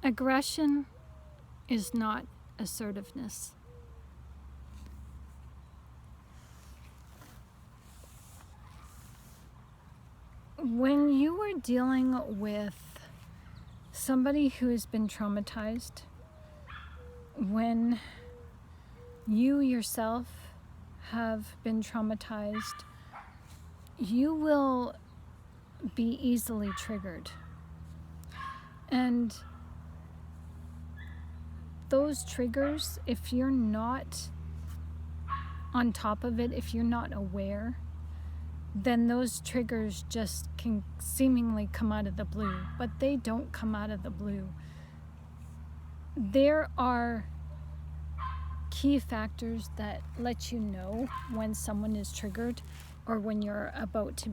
Aggression is not assertiveness. When you are dealing with somebody who has been traumatized, when you yourself have been traumatized, you will be easily triggered. And those triggers, if you're not on top of it, if you're not aware, then those triggers just can seemingly come out of the blue, but they don't come out of the blue. There are key factors that let you know when someone is triggered or when you're about to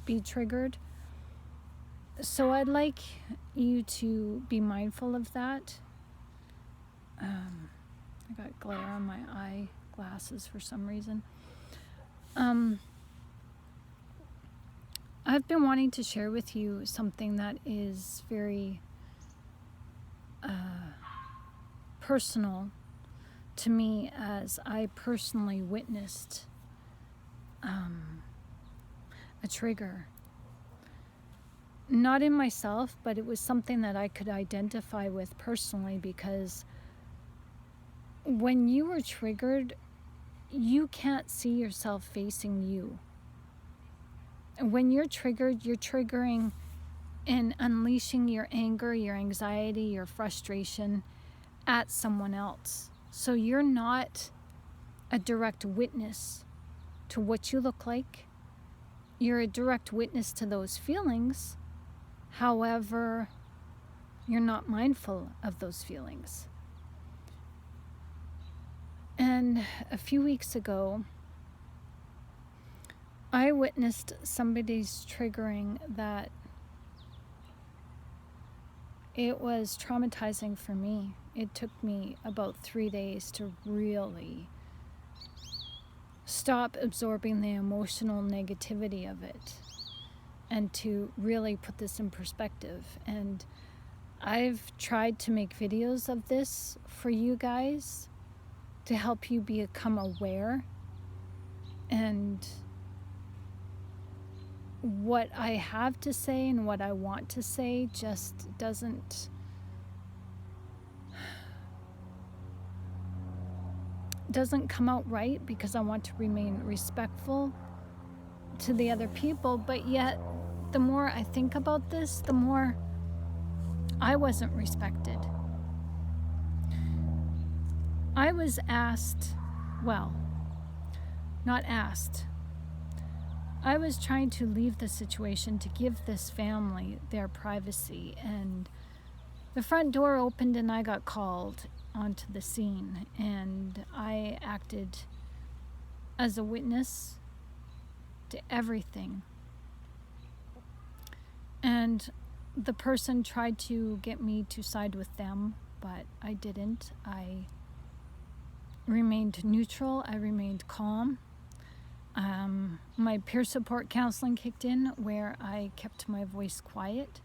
be triggered. So I'd like you to be mindful of that. I got glare on my eye glasses for some reason. I've been wanting to share with you something that is very personal to me, as I personally witnessed a trigger. Not in myself, but it was something that I could identify with personally, because when you were triggered, you can't see yourself facing you. When you're triggered, you're triggering and unleashing your anger, your anxiety, your frustration at someone else. So you're not a direct witness to what you look like. You're a direct witness to those feelings. However, you're not mindful of those feelings. And a few weeks ago, I witnessed somebody's triggering that it was traumatizing for me. It took me about 3 days to really stop absorbing the emotional negativity of it and to really put this in perspective. And I've tried to make videos of this for you guys to help you become aware. And what I have to say and what I want to say just doesn't come out right, because I want to remain respectful to the other people. But yet, the more I think about this, the more I wasn't respected. I was asked, well, not asked. I was trying to leave the situation to give this family their privacy, and the front door opened and I got called onto the scene, and I acted as a witness to everything. And the person tried to get me to side with them, but I didn't. I remained neutral. I remained calm. My peer support counseling kicked in, where I kept my voice quiet,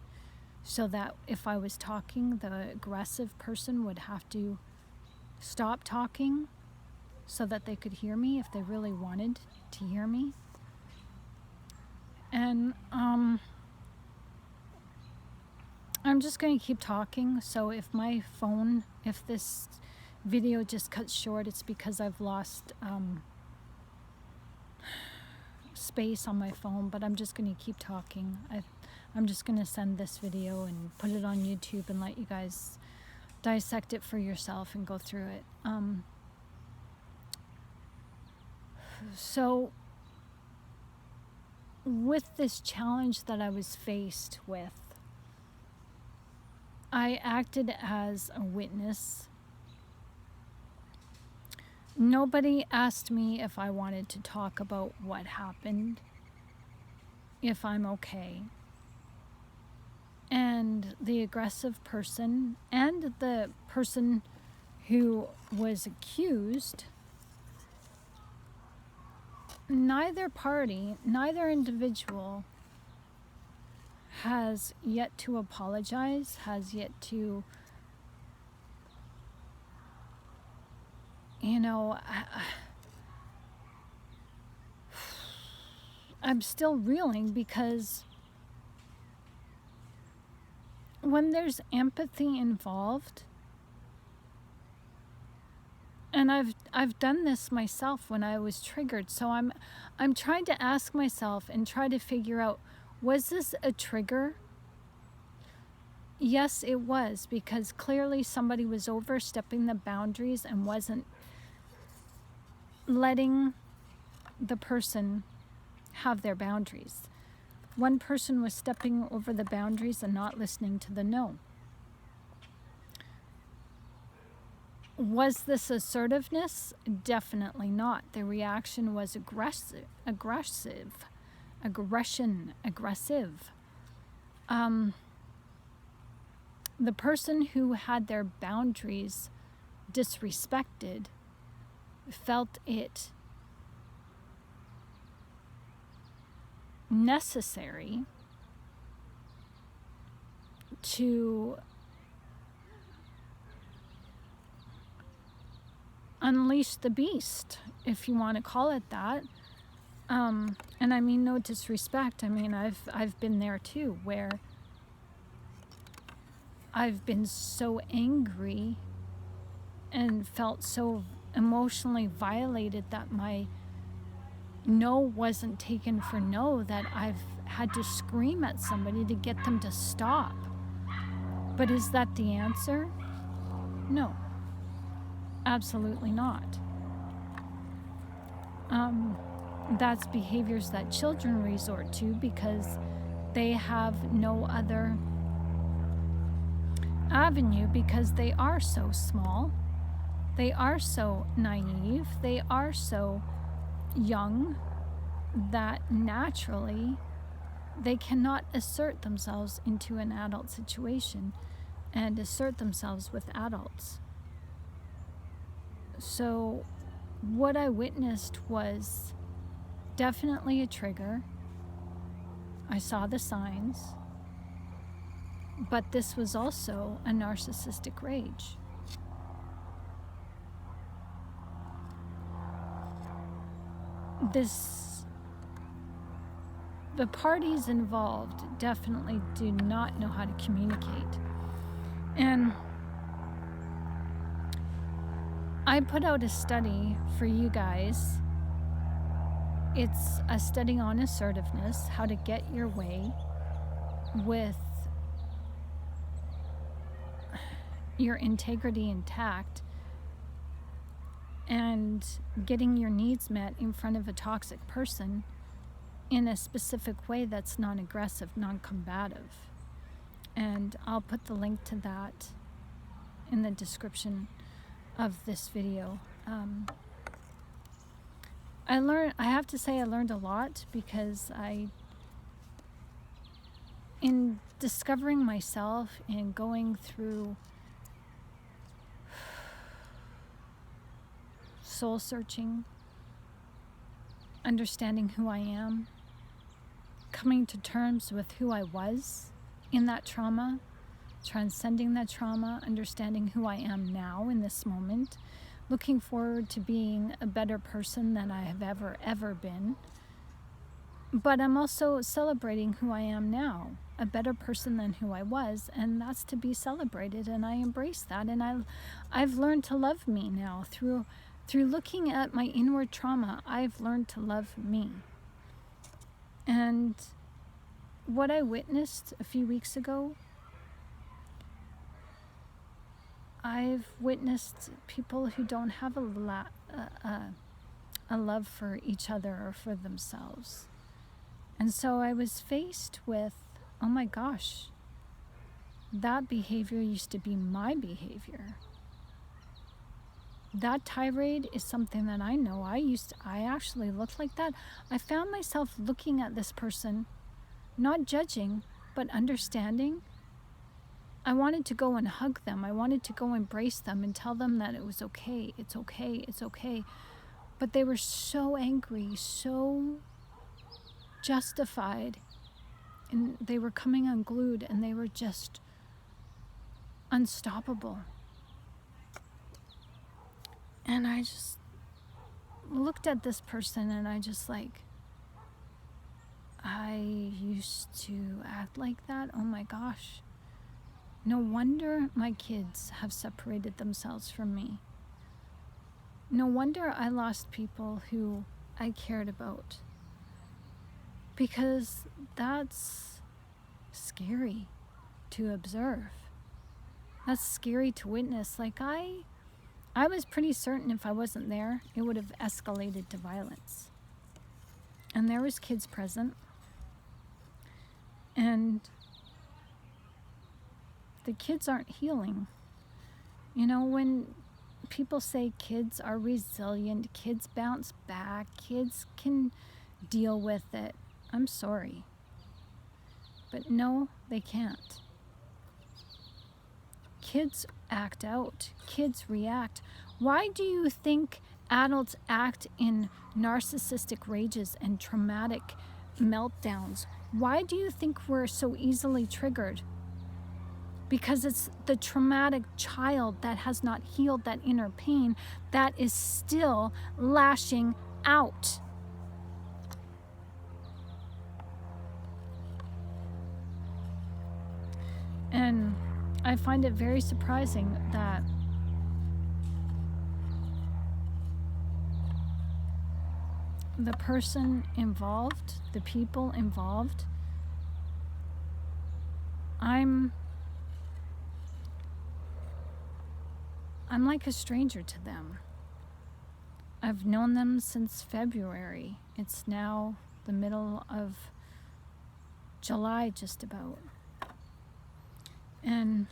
so that if I was talking, the aggressive person would have to stop talking so that they could hear me if they really wanted to hear me. And I'm just going to keep talking. So if this video just cuts short, it's because I've lost space on my phone, but I'm just going to keep talking. I'm just going to send this video and put it on YouTube and let you guys dissect it for yourself and go through it. So with this challenge that I was faced with, I acted as a witness. Nobody asked me if I wanted to talk about what happened, if I'm okay. And the aggressive person and the person who was accused, neither party, neither individual has yet to apologize, has yet to, I'm still reeling, because when there's empathy involved, and I've done this myself when I was triggered, so I'm trying to ask myself and try to figure out, was this a trigger? Yes, it was, because clearly somebody was overstepping the boundaries and wasn't letting the person have their boundaries. One person was stepping over the boundaries and not listening to the no. Was this assertiveness? Definitely not. The reaction was aggressive. The person who had their boundaries disrespected felt it necessary to unleash the beast, if you want to call it that. And I mean no disrespect. I mean, I've been there too, where I've been so angry and felt so emotionally violated that my no wasn't taken for no, that I've had to scream at somebody to get them to stop. But is that the answer? No, absolutely not. That's behaviors that children resort to because they have no other avenue, because they are so small, they are so naive, they are so young, that naturally they cannot assert themselves into an adult situation and assert themselves with adults. So what I witnessed was definitely a trigger. I saw the signs, but this was also a narcissistic rage. The parties involved definitely do not know how to communicate. And I put out a study for you guys. It's a study on assertiveness, how to get your way with your integrity intact and getting your needs met in front of a toxic person in a specific way that's non-aggressive, non-combative. And I'll put the link to that in the description of this video. I have to say I learned a lot, because in discovering myself and going through soul searching, understanding who I am, coming to terms with who I was in that trauma, transcending that trauma, understanding who I am now in this moment, looking forward to being a better person than I have ever been. But I'm also celebrating who I am now, a better person than who I was, and that's to be celebrated, and I embrace that. And I've learned to love me now through looking at my inward trauma. I've learned to love me. And what I witnessed a few weeks ago, I've witnessed people who don't have a love for each other or for themselves. And so I was faced with, oh my gosh, that behavior used to be my behavior. That tirade is something that I know. I actually looked like that. I found myself looking at this person, not judging, but understanding. I wanted to go and hug them. I wanted to go embrace them and tell them that it was okay, it's okay, it's okay. But they were so angry, so justified And they were coming unglued, and they were just unstoppable. And I just looked at this person, and I just like, I used to act like that. Oh my gosh. No wonder my kids have separated themselves from me. No wonder I lost people who I cared about. Because that's scary to observe. That's scary to witness. Like I was pretty certain if I wasn't there, it would have escalated to violence. And there was kids present. And the kids aren't healing. You know, when people say kids are resilient, kids bounce back, kids can deal with it, I'm sorry. But no, they can't. Kids act out. Kids react. Why do you think adults act in narcissistic rages and traumatic meltdowns? Why do you think we're so easily triggered? Because it's the traumatic child that has not healed that inner pain that is still lashing out. And I find it very surprising that the person involved, the people involved, I'm like a stranger to them. I've known them since February. It's now the middle of July, just about. And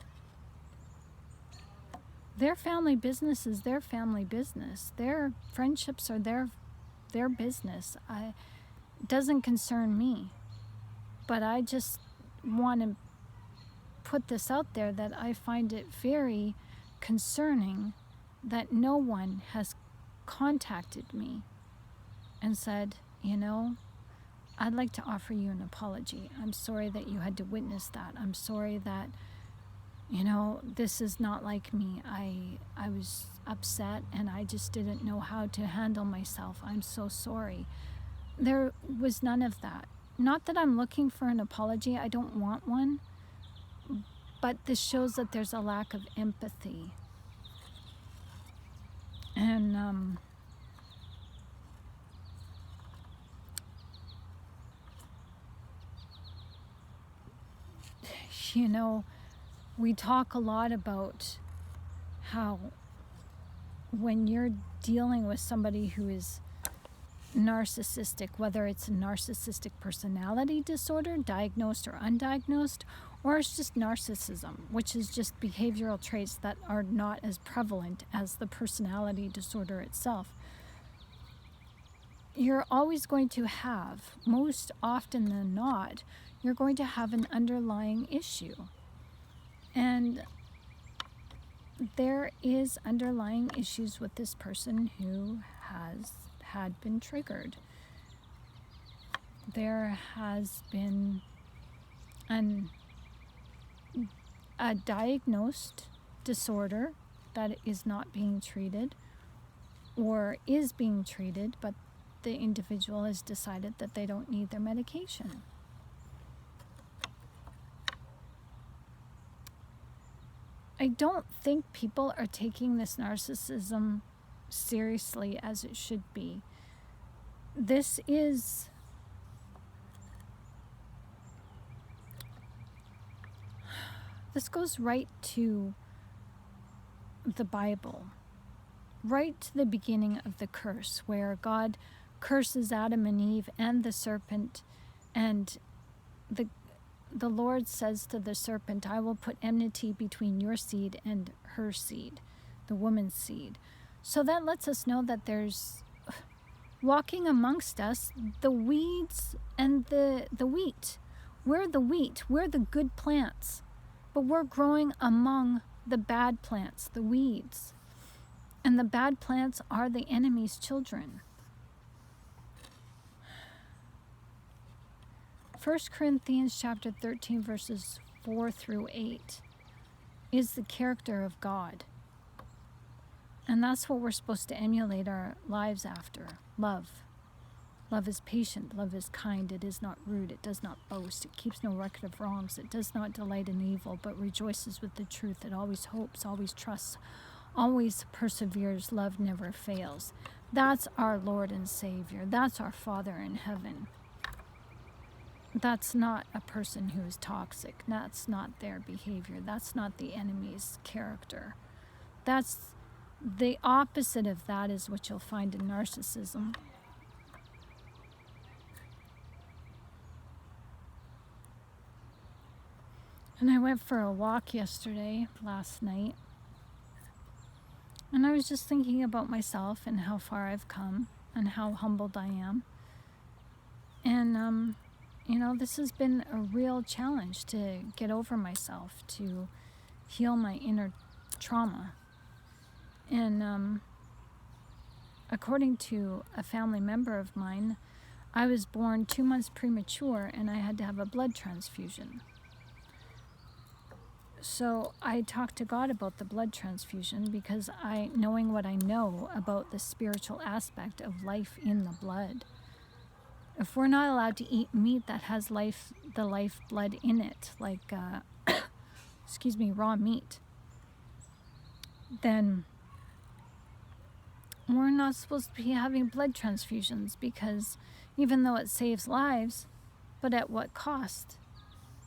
their family business is their family business. Their friendships are their business. It doesn't concern me. But I just want to put this out there that I find it very concerning that no one has contacted me and said, you know, I'd like to offer you an apology. I'm sorry that you had to witness that. I'm sorry that, you know, this is not like me. I was upset and I just didn't know how to handle myself. I'm so sorry. There was none of that. Not that I'm looking for an apology. I don't want one. But this shows that there's a lack of empathy. And you know, we talk a lot about how when you're dealing with somebody who is narcissistic, whether it's a narcissistic personality disorder, diagnosed or undiagnosed, or it's just narcissism, which is just behavioral traits that are not as prevalent as the personality disorder itself. You're always going to have, most often than not, you're going to have an underlying issue. And there is underlying issues with this person who had been triggered. There has been a diagnosed disorder that is not being treated or is being treated, but the individual has decided that they don't need their medication. I don't think people are taking this narcissism seriously as it should be. This goes right to the Bible, right to the beginning of the curse, where God curses Adam and Eve and the serpent, and the Lord says to the serpent, I will put enmity between your seed and her seed, the woman's seed. So that lets us know that there's walking amongst us the weeds and the wheat. We're the wheat, we're the good plants, but we're growing among the bad plants, the weeds. And the bad plants are the enemy's children. 1 Corinthians chapter 13, verses 4 through 8 is the character of God. And that's what we're supposed to emulate our lives after. Love. Love is patient. Love is kind. It is not rude. It does not boast. It keeps no record of wrongs. It does not delight in evil, but rejoices with the truth. It always hopes, always trusts, always perseveres. Love never fails. That's our Lord and Savior. That's our Father in heaven. That's not a person who is toxic. That's not their behavior. That's not the enemy's character. That's the opposite of that is what you'll find in narcissism. And I went for a walk last night, and I was just thinking about myself and how far I've come and how humbled I am. And, this has been a real challenge to get over myself, to heal my inner trauma. And according to a family member of mine, I was born 2 months premature and I had to have a blood transfusion. So I talked to God about the blood transfusion because knowing what I know about the spiritual aspect of life in the blood, if we're not allowed to eat meat that has the life blood in it, like, raw meat, then we're not supposed to be having blood transfusions, because even though it saves lives, but at what cost?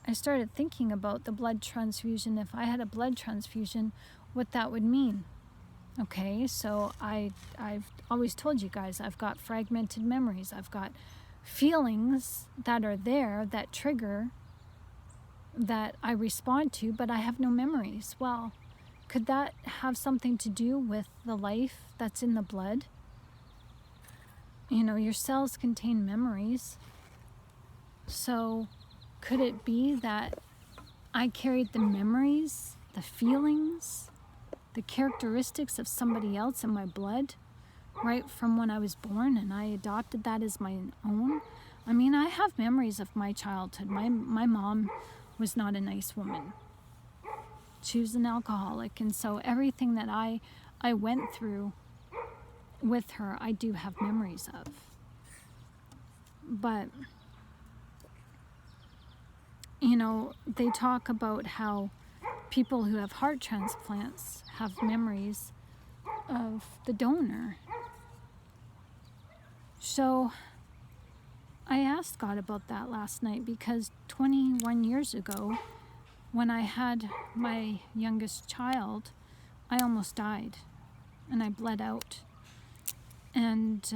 I started thinking about the blood transfusion. If I had a blood transfusion, what that would mean. Okay, so I've always told you guys, I've got fragmented memories. I've got feelings that are there that trigger, that I respond to, but I have no memories. Well, could that have something to do with the life that's in the blood? Your cells contain memories. So could it be that I carried the memories, the feelings, the characteristics of somebody else in my blood right from when I was born, and I adopted that as my own? I mean, I have memories of my childhood. My mom was not a nice woman. She was an alcoholic, and so everything that I went through with her, I do have memories of. But they talk about how people who have heart transplants have memories of the donor. So I asked God about that last night, because 21 years ago, when I had my youngest child, I almost died, and I bled out. And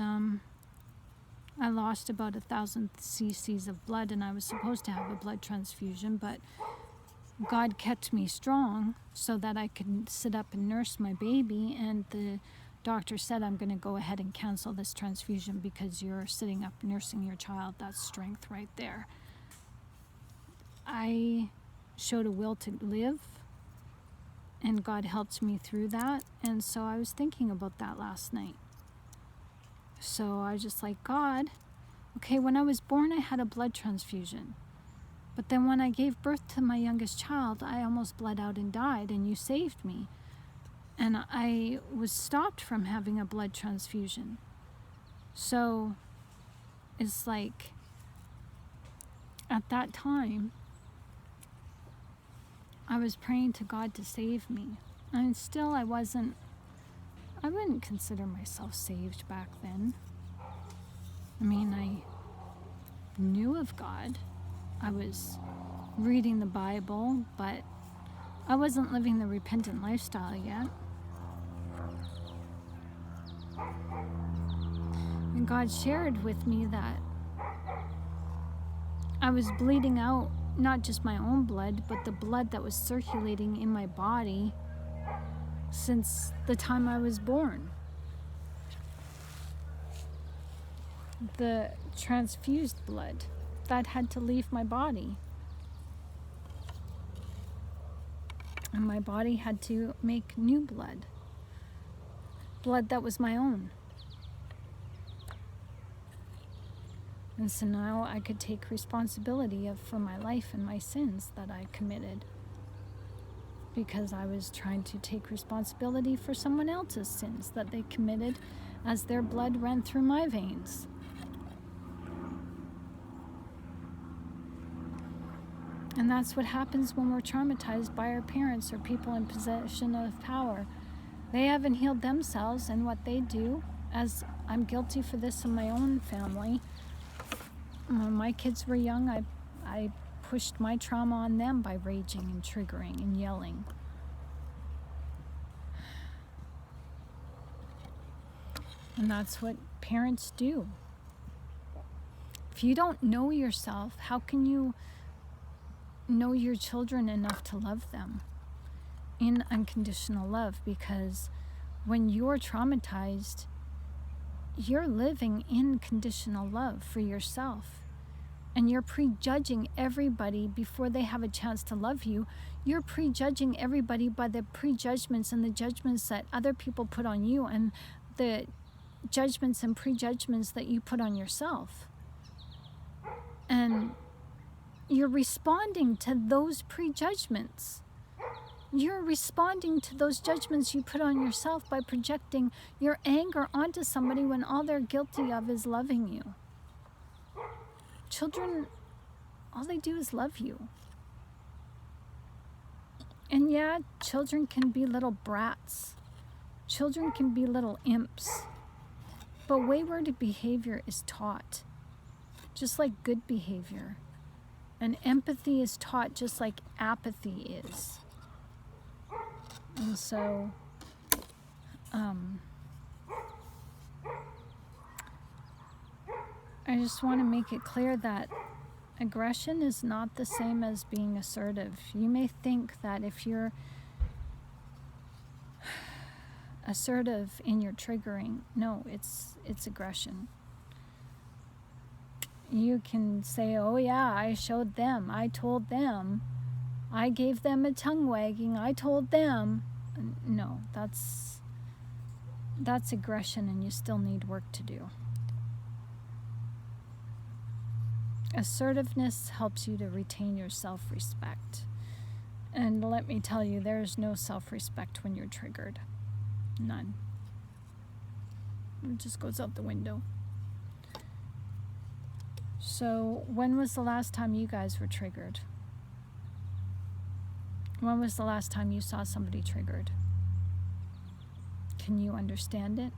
I lost about 1,000 cc's of blood, and I was supposed to have a blood transfusion, but God kept me strong so that I could sit up and nurse my baby, and the doctor said, I'm going to go ahead and cancel this transfusion because you're sitting up nursing your child. That's strength right there. I showed a will to live, and God helped me through that, and so I was thinking about that last night. So I was just like, God, okay, when I was born, I had a blood transfusion. But then when I gave birth to my youngest child, I almost bled out and died, and you saved me. And I was stopped from having a blood transfusion. So it's like, at that time, I was praying to God to save me. And still I wouldn't consider myself saved back then. I mean, I knew of God. I was reading the Bible, but I wasn't living the repentant lifestyle yet. And God shared with me that I was bleeding out not just my own blood, but the blood that was circulating in my body since the time I was born. The transfused blood that had to leave my body. And my body had to make new blood. Blood that was my own. And so now I could take responsibility for my life and my sins that I committed, because I was trying to take responsibility for someone else's sins that they committed as their blood ran through my veins. And that's what happens when we're traumatized by our parents or people in possession of power. They haven't healed themselves, and what they do, as I'm guilty for this in my own family. When my kids were young, I pushed my trauma on them by raging and triggering and yelling. And that's what parents do. If you don't know yourself, how can you know your children enough to love them in unconditional love? Because when you're traumatized, you're living in conditional love for yourself, and you're prejudging everybody before they have a chance to love you. You're prejudging everybody by the prejudgments and the judgments that other people put on you, and the judgments and prejudgments that you put on yourself. And you're responding to those prejudgments. You're responding to those judgments you put on yourself by projecting your anger onto somebody when all they're guilty of is loving you. Children, all they do is love you. And yeah, children can be little brats. Children can be little imps. But wayward behavior is taught, just like good behavior. And empathy is taught just like apathy is. And so, I just want to make it clear that aggression is not the same as being assertive. You may think that if you're assertive in your triggering, no, it's aggression. You can say, oh yeah, I showed them, I told them, I gave them a tongue wagging, I told them. No, that's aggression, and you still need work to do. Assertiveness helps you to retain your self-respect. And let me tell you, there's no self-respect when you're triggered. None. It just goes out the window. So, when was the last time you guys were triggered? When was the last time you saw somebody triggered? Can you understand it?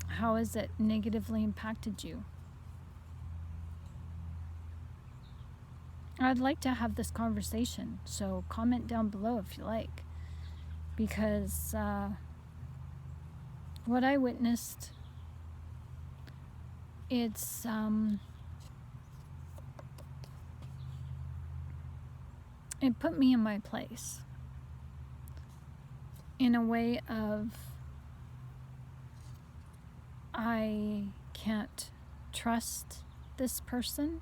How has it negatively impacted you? I'd like to have this conversation, so comment down below if you like. Because what I witnessed, it put me in my place in a way of, I can't trust this person.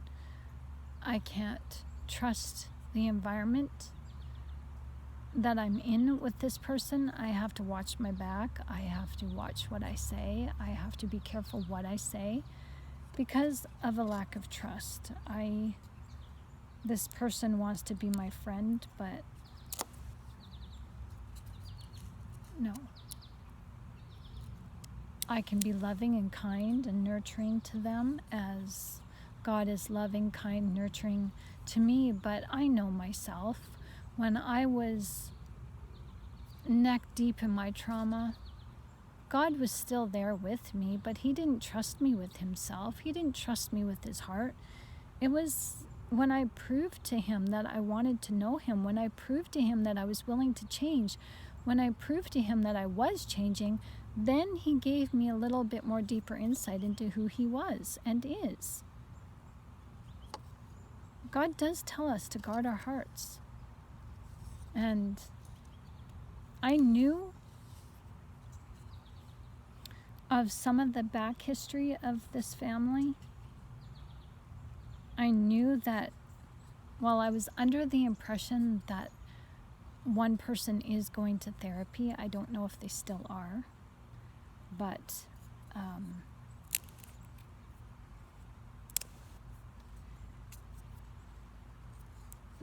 I can't trust the environment that I'm in with this person. I have to watch my back. I have to watch what I say. I have to be careful what I say because of a lack of trust. This person wants to be my friend, but no. I can be loving and kind and nurturing to them as God is loving, kind, nurturing to me, but I know myself. When I was neck deep in my trauma, God was still there with me, but He didn't trust me with Himself. He didn't trust me with His heart. It was when I proved to Him that I wanted to know Him, when I proved to Him that I was willing to change, when I proved to Him that I was changing, then He gave me a little bit more deeper insight into who He was and is. God does tell us to guard our hearts. And I knew of some of the back history of this family. I knew that while I was under the impression that one person is going to therapy, I don't know if they still are, but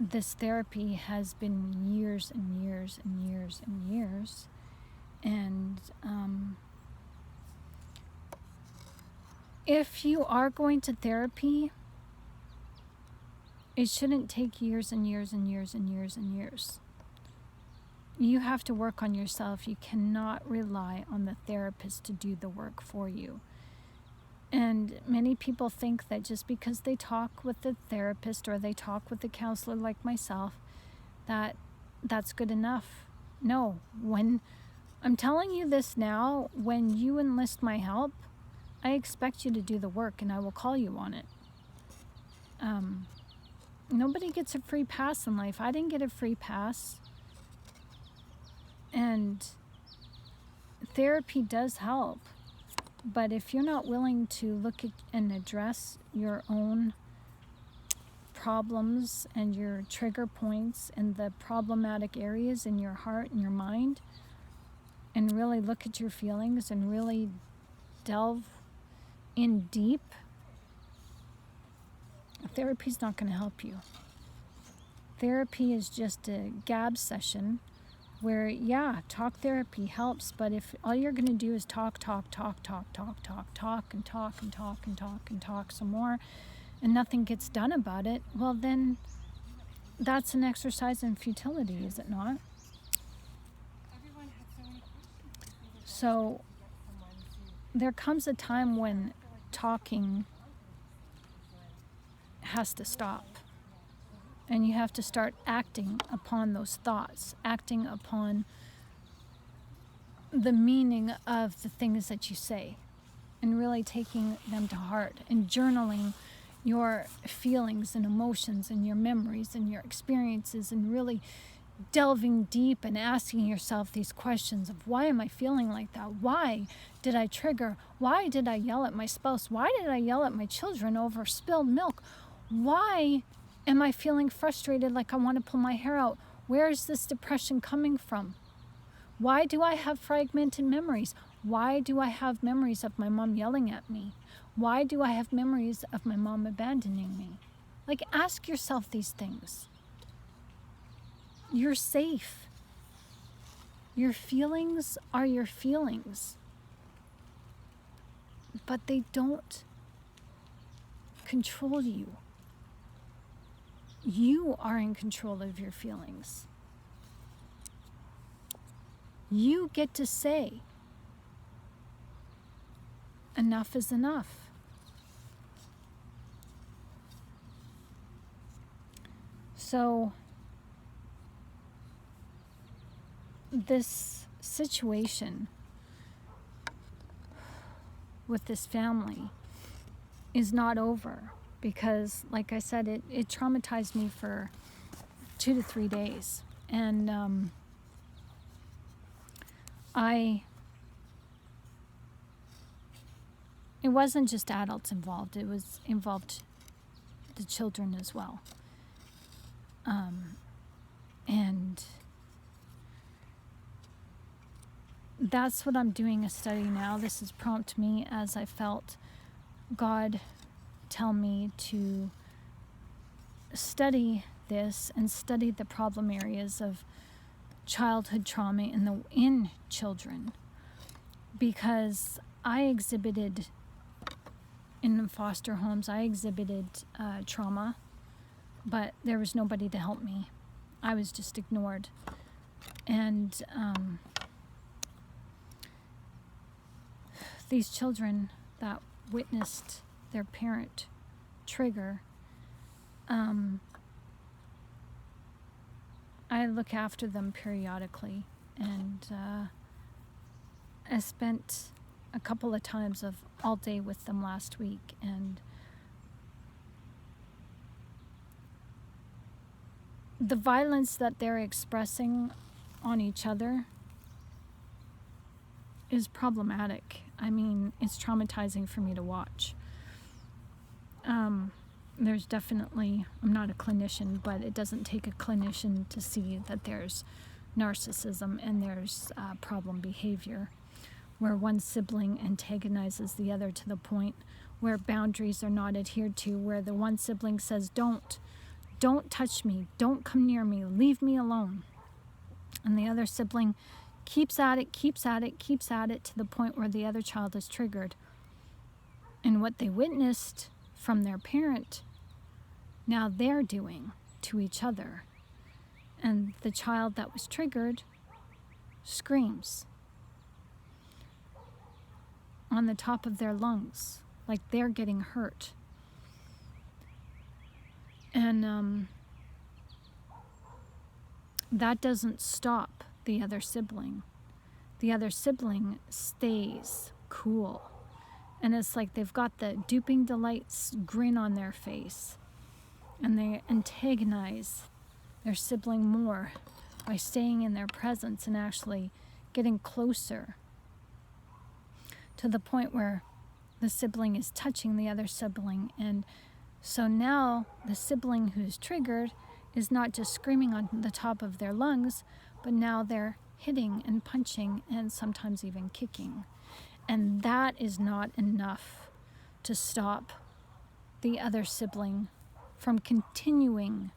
this therapy has been years and years and years and years. And if you are going to therapy, it shouldn't take years and years and years and years and years. You have to work on yourself. You cannot rely on the therapist to do the work for you. And many people think that just because they talk with the therapist or they talk with the counselor like myself, that's good enough. No, when I'm telling you this now, when you enlist my help, I expect you to do the work and I will call you on it. Nobody gets a free pass in life. I didn't get a free pass. And therapy does help. But if you're not willing to look at and address your own problems and your trigger points and the problematic areas in your heart and your mind, and really look at your feelings and really delve in deep, therapy's not going to help you. Therapy is just a gab session where, yeah, talk therapy helps, but if all you're going to do is talk some more, and nothing gets done about it, well then, that's an exercise in futility, is it not? So, there comes a time when talking has to stop. And you have to start acting upon those thoughts, acting upon the meaning of the things that you say, and really taking them to heart and journaling your feelings and emotions and your memories and your experiences, and really delving deep and asking yourself these questions of, why am I feeling like that? Why did I trigger? Why did I yell at my spouse? Why did I yell at my children over spilled milk? Why am I feeling frustrated, like I want to pull my hair out? Where is this depression coming from? Why do I have fragmented memories? Why do I have memories of my mom yelling at me? Why do I have memories of my mom abandoning me? Like, ask yourself these things. You're safe. Your feelings are your feelings. But they don't control you. You are in control of your feelings. You get to say, enough is enough. So, this situation with this family is not over. Because, like I said, it traumatized me for 2 to 3 days. And it wasn't just adults involved. It was involved the children as well. And that's what I'm doing a study now. This has prompted me as I felt God tell me to study this and study the problem areas of childhood trauma in children, because I exhibited in foster homes, I exhibited trauma, but there was nobody to help me. I was just ignored. And these children that witnessed their parent trigger, I look after them periodically, and I spent a couple of times of all day with them last week, and the violence that they're expressing on each other is problematic. I mean, it's traumatizing for me to watch. There's definitely, I'm not a clinician, but it doesn't take a clinician to see that there's narcissism and there's problem behavior where one sibling antagonizes the other to the point where boundaries are not adhered to, where the one sibling says, don't touch me, don't come near me, leave me alone. And the other sibling keeps at it to the point where the other child is triggered. And what they witnessed from their parent, now they're doing to each other. And the child that was triggered screams on the top of their lungs, like they're getting hurt. And that doesn't stop the other sibling. The other sibling stays cool. And it's like they've got the duping delights grin on their face. And they antagonize their sibling more by staying in their presence and actually getting closer to the point where the sibling is touching the other sibling. And so now the sibling who's triggered is not just screaming on the top of their lungs, but now they're hitting and punching and sometimes even kicking. And that is not enough to stop the other sibling from continuing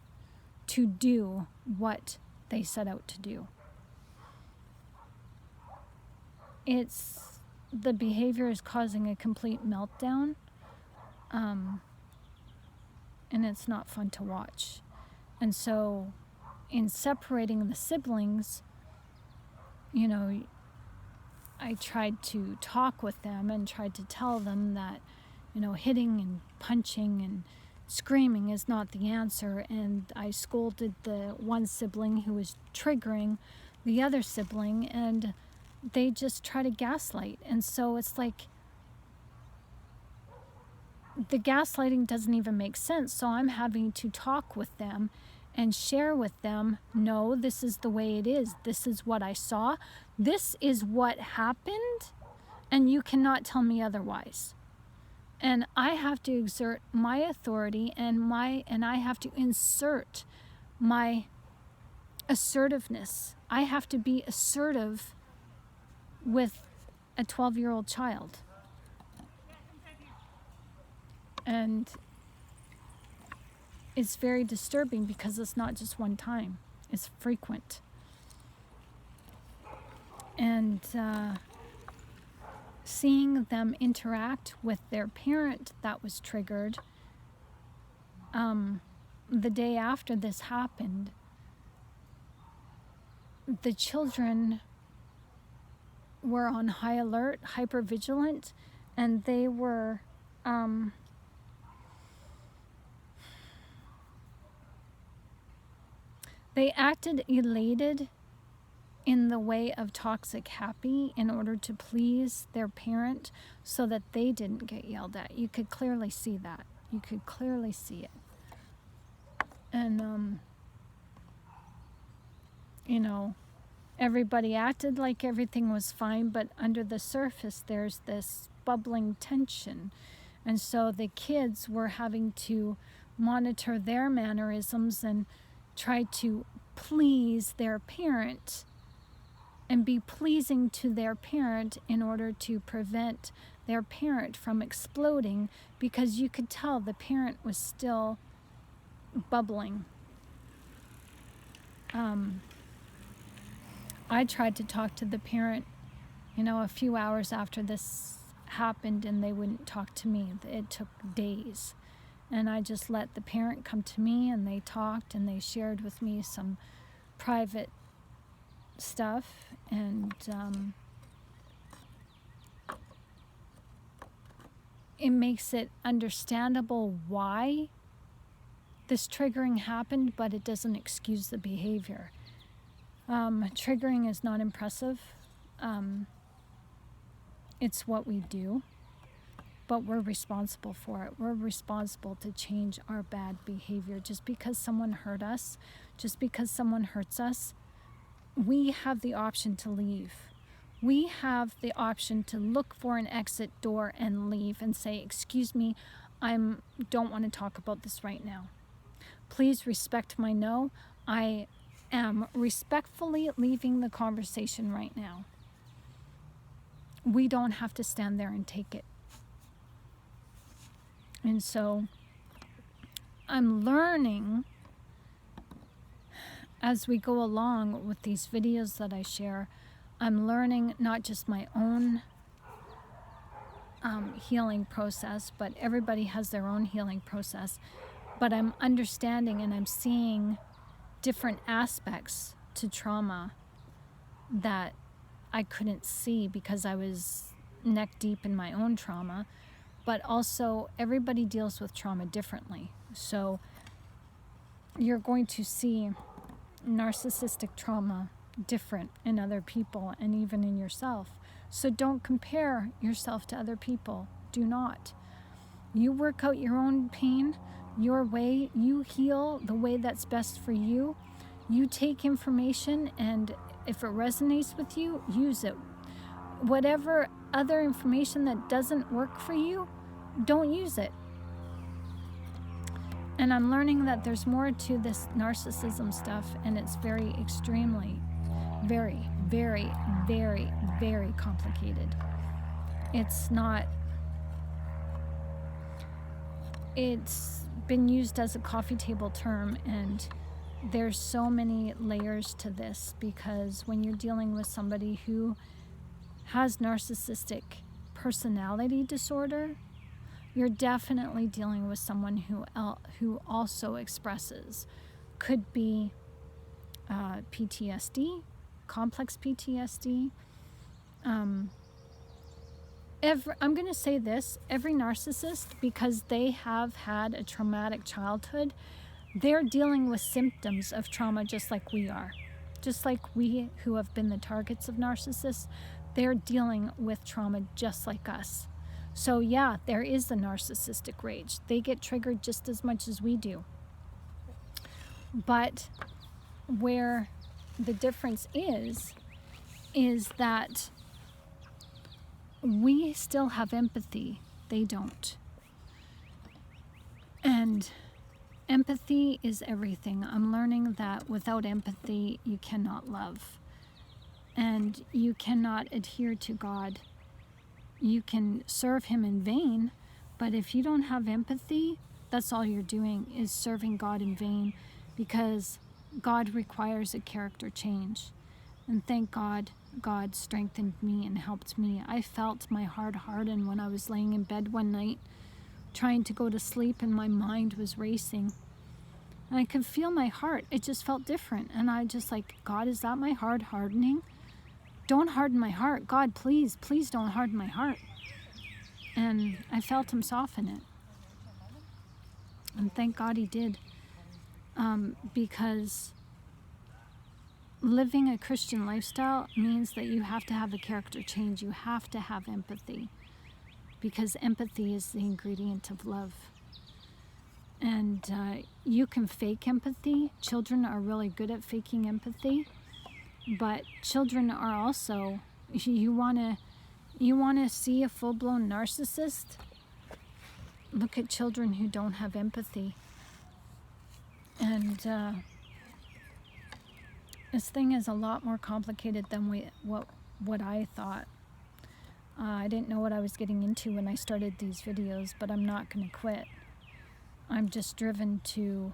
to do what they set out to do. The behavior is causing a complete meltdown, and it's not fun to watch. And so in separating the siblings, I tried to talk with them and tried to tell them that, hitting and punching and screaming is not the answer. And I scolded the one sibling who was triggering the other sibling, and they just try to gaslight. And so it's like the gaslighting doesn't even make sense. So I'm having to talk with them and share with them, no, this is the way it is. This is what I saw. This is what happened, and you cannot tell me otherwise. And I have to exert my authority and I have to insert my assertiveness. I have to be assertive with a 12-year-old child. And it's very disturbing because it's not just one time. It's frequent. And seeing them interact with their parent that was triggered, the day after this happened, the children were on high alert, hypervigilant, and they were they acted elated in the way of toxic happy in order to please their parent so that they didn't get yelled at. You could clearly see that. You could clearly see it. And, everybody acted like everything was fine, but under the surface there's this bubbling tension. And so the kids were having to monitor their mannerisms and try to please their parent and be pleasing to their parent in order to prevent their parent from exploding, because you could tell the parent was still bubbling. I tried to talk to the parent, a few hours after this happened, and they wouldn't talk to me. It took days. And I just let the parent come to me, and they talked and they shared with me some private stuff. And it makes it understandable why this triggering happened, but it doesn't excuse the behavior. Triggering is not impressive. It's what we do, but we're responsible for it. We're responsible to change our bad behavior. Just because someone hurt us, just because someone hurts us, we have the option to leave. We have the option to look for an exit door and leave and say, excuse me, I don't want to talk about this right now. Please respect my no. I am respectfully leaving the conversation right now. we don't have to stand there and take it. And so I'm learning as we go along with these videos that I share. I'm learning not just my own healing process, but everybody has their own healing process. But I'm understanding and I'm seeing different aspects to trauma that I couldn't see because I was neck deep in my own trauma. But also everybody deals with trauma differently. So you're going to see narcissistic trauma different in other people and even in yourself. So don't compare yourself to other people. Do not. You work out your own pain your way. You heal the way that's best for you. You take information, and if it resonates with you, use it. Whatever other information that doesn't work for you, don't use it. And I'm learning that there's more to this narcissism stuff, and it's very extremely, very, very, very, very complicated. It's been used as a coffee table term, and there's so many layers to this, because when you're dealing with somebody who has narcissistic personality disorder, you're definitely dealing with someone who also expresses, could be PTSD, complex PTSD. I'm going to say this, every narcissist, because they have had a traumatic childhood, they're dealing with symptoms of trauma just like we are. Just like we who have been the targets of narcissists, they're dealing with trauma just like us. So yeah, there is the narcissistic rage. They get triggered just as much as we do. But where the difference is that we still have empathy. They don't. And empathy is everything. I'm learning that without empathy, you cannot love. And you cannot adhere to God. You can serve him in vain, but if you don't have empathy, that's all you're doing, is serving God in vain, because God requires a character change. And thank God, God strengthened me and helped me. I felt my heart harden when I was laying in bed one night, trying to go to sleep, and my mind was racing. And I could feel my heart. It just felt different. And I just like, God, is that my heart hardening? Don't harden my heart. God, please, please don't harden my heart. And I felt him soften it. And thank God he did. Because living a Christian lifestyle means that you have to have a character change. You have to have empathy. Because empathy is the ingredient of love. And you can fake empathy. Children are really good at faking empathy. But children are also, you want to see a full-blown narcissist? Look at children who don't have empathy. And this thing is a lot more complicated than what I thought. I didn't know what I was getting into when I started these videos, but I'm not going to quit. I'm just driven to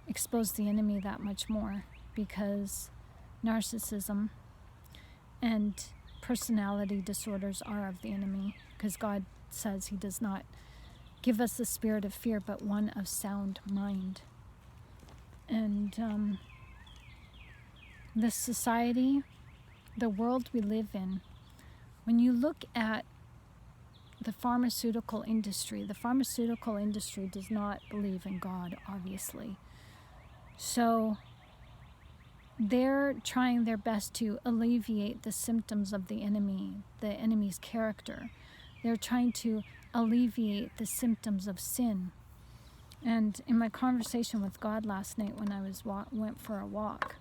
expose the enemy that much more, because narcissism and personality disorders are of the enemy, because God says he does not give us the spirit of fear, but one of sound mind. And this society, the world we live in, when you look at the pharmaceutical industry does not believe in God, obviously. So they're trying their best to alleviate the symptoms of the enemy's character. They're trying to alleviate the symptoms of sin. And in my conversation with God last night when I went for a walk,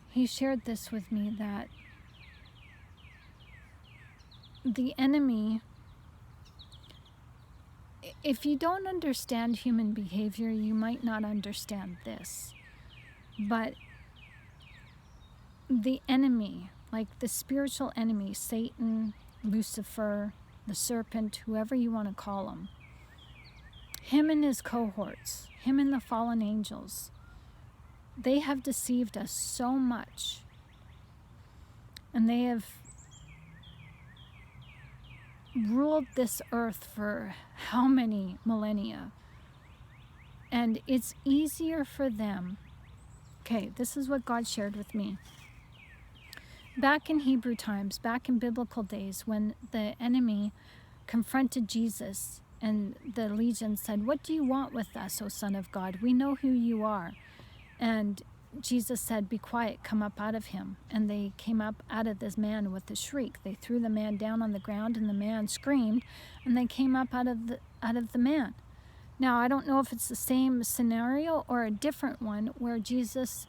he shared this with me, that the enemy, if you don't understand human behavior, you might not understand this. But the enemy like the spiritual enemy, Satan, Lucifer, the serpent, whoever you want to call him, him and his cohorts, him and the fallen angels, they have deceived us so much. And they have ruled this earth for how many millennia? And it's easier for them. Okay, this is what God shared with me. Back in Hebrew times, back in biblical days, when the enemy confronted Jesus and the legion said, "What do you want with us, O Son of God? We know who you are." And Jesus said, "Be quiet, come up out of him." And they came up out of this man with a shriek. They threw the man down on the ground, and the man screamed, and they came up out of the man. Now, I don't know if it's the same scenario or a different one where Jesus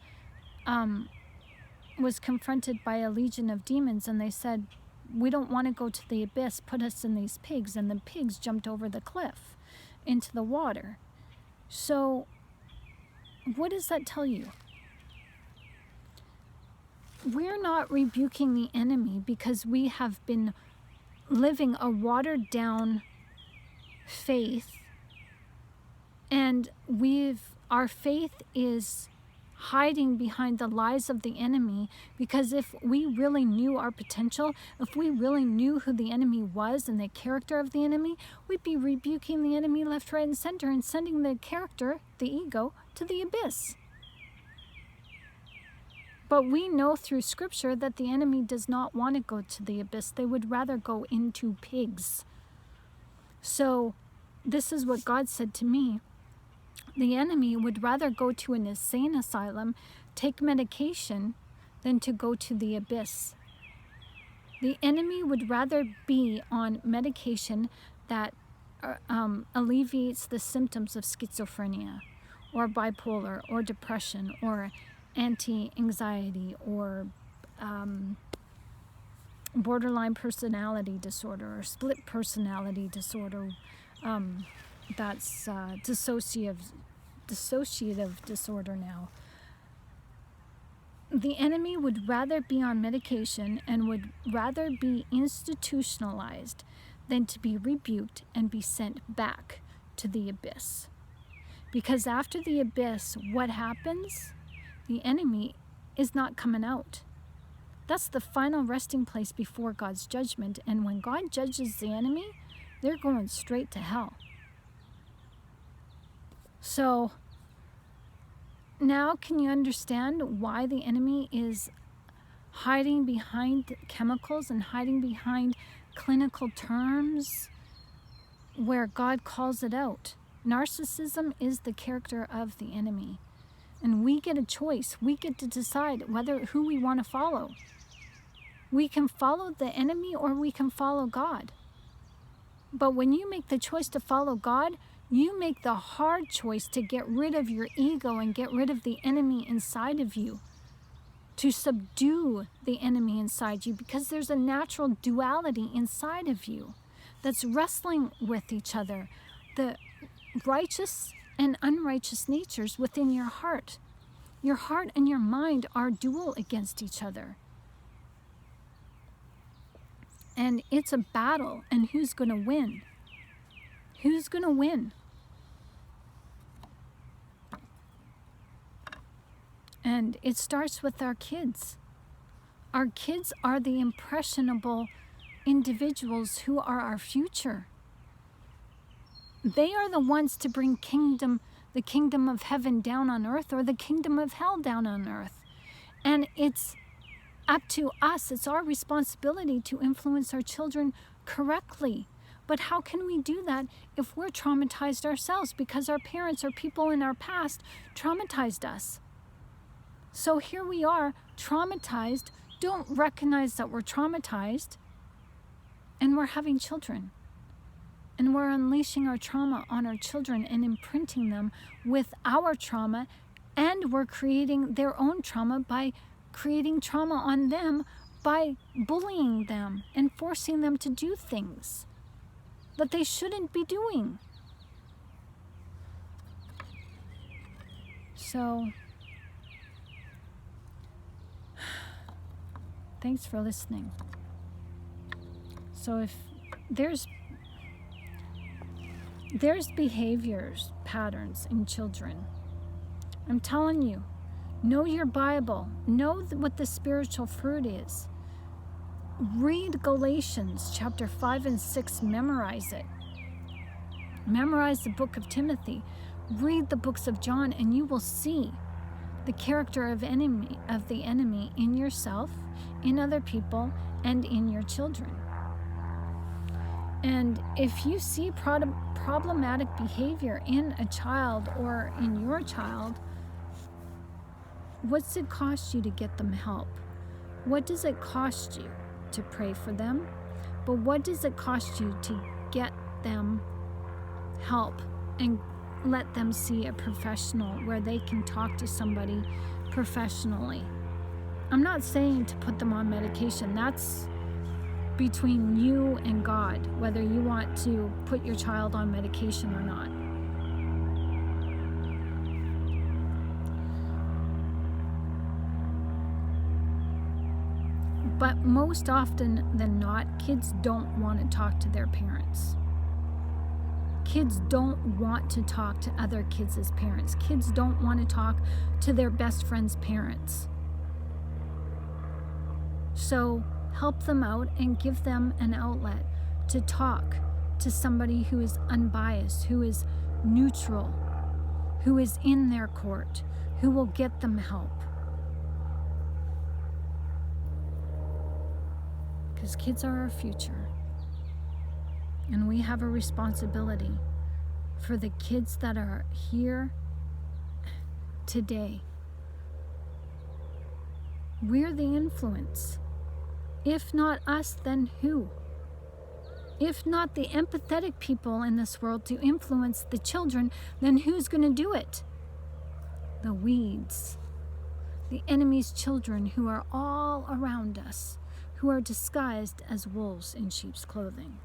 was confronted by a legion of demons, and they said, "We don't want to go to the abyss, put us in these pigs." And the pigs jumped over the cliff into the water. So what does that tell you? We're not rebuking the enemy because we have been living a watered down faith, and our faith is hiding behind the lies of the enemy. Because if we really knew our potential, if we really knew who the enemy was and the character of the enemy, we'd be rebuking the enemy left, right, and center and sending the character, the ego, to the abyss. But we know through scripture that the enemy does not want to go to the abyss. They would rather go into pigs. So this is what God said to me. The enemy would rather go to an insane asylum, take medication, than to go to the abyss. The enemy would rather be on medication that alleviates the symptoms of schizophrenia or bipolar or depression or anti-anxiety or borderline personality disorder or split personality disorder. That's dissociative disorder now. The enemy would rather be on medication and would rather be institutionalized than to be rebuked and be sent back to the abyss. Because after the abyss, what happens? The enemy is not coming out. That's the final resting place before God's judgment. And when God judges the enemy, they're going straight to hell. So now can you understand why the enemy is hiding behind chemicals and hiding behind clinical terms where God calls it out? Narcissism is the character of the enemy. And we get a choice. We get to decide who we want to follow. We can follow the enemy or we can follow God. But when you make the choice to follow God, you make the hard choice to get rid of your ego and get rid of the enemy inside of you, to subdue the enemy inside you, because there's a natural duality inside of you that's wrestling with each other. The righteous and unrighteous natures within your heart. Your heart and your mind are dual against each other. And it's a battle, and who's going to win? Who's going to win? And it starts with our kids. Our kids are the impressionable individuals who are our future. They are the ones to bring the kingdom of heaven down on earth, or the kingdom of hell down on earth. And it's up to us. It's our responsibility to influence our children correctly. But how can we do that if we're traumatized ourselves because our parents or people in our past traumatized us? So here we are, traumatized, don't recognize that we're traumatized, and we're having children. And we're unleashing our trauma on our children and imprinting them with our trauma, and we're creating their own trauma by creating trauma on them by bullying them and forcing them to do things that they shouldn't be doing. So Thanks for listening. So if there's behaviors, patterns in children, I'm telling you, know your Bible. Know what the spiritual fruit is. Read Galatians chapter 5 and 6. Memorize it. Memorize the book of Timothy. Read the books of John, and you will see the character of the enemy in yourself, in other people, and in your children. And if you see problematic behavior in a child or in your child, what's it cost you to get them help? What does it cost you to pray for them? But what does it cost you to get them help and let them see a professional where they can talk to somebody professionally? I'm not saying to put them on medication. That's between you and God, whether you want to put your child on medication or not. But most often than not, kids don't want to talk to their parents. Kids don't want to talk to other kids as parents. Kids don't want to talk to their best friend's parents. So help them out and give them an outlet to talk to somebody who is unbiased, who is neutral, who is in their court, who will get them help. Because kids are our future. And we have a responsibility for the kids that are here today. We're the influence. If not us, then who? If not the empathetic people in this world to influence the children, then who's going to do it? The weeds. The enemy's children who are all around us, who are disguised as wolves in sheep's clothing.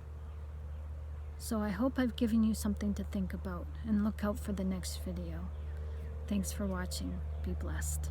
So I hope I've given you something to think about, and look out for the next video. Thanks for watching. Be blessed.